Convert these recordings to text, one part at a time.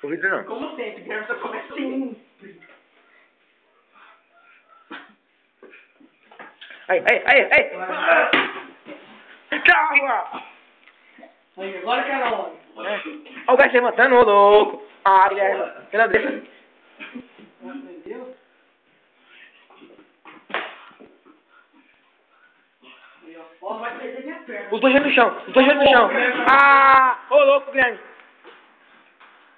O vidro não. Como sempre, o Guilherme só começa assim. Aí. Calma! Aí, agora que é a hora. Olha o gajo levantando, ô louco. Ah, Guilherme. Pela vez. Já aprendeu? Aí, ó. Ó, vai perder minha perna. Os dois no chão. Ah! Ô louco, Guilherme.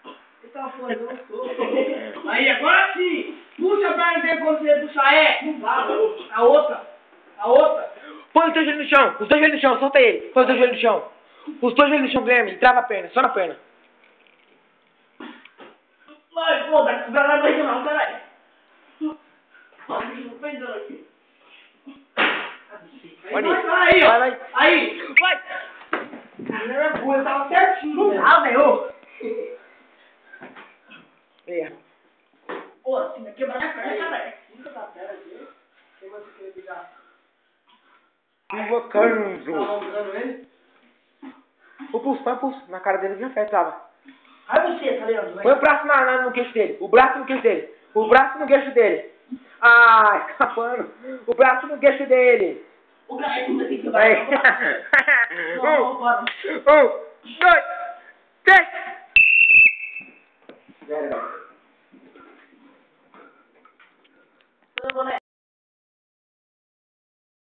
Você tá falando, eu sou. Aí, agora sim. Puxa a perna dele quando você puxar, A outra. Põe os dois joelhos no chão. Solta ele. Põe os dois joelhos no chão. Os dois joelhos no chão, Guilherme. E trava a perna. Só na perna. Vai, pô, tá quebrando a barriga não, caralho. Olha, eu tô pendendo aqui. Olha Vai, isso. aí, ó. Vai. Aí. Vai. Caramba, pô, eu tava certinho. Não dá, velho. É. Pô, assim, vai quebrar minha perna, caralho. Fica da perna aqui. Quem vai querer ligar? Invocando. Tá alongando ele? O pulso. Na cara dele já fez, trava. Aí você, tá ligado? Põe o braço no queixo dele. O braço no queixo dele. Ah, escapando. O braço no queixo dele. O cara não tem que quebrar. Aí. Não, bora. 1, 2, 3. Eu não vou, né?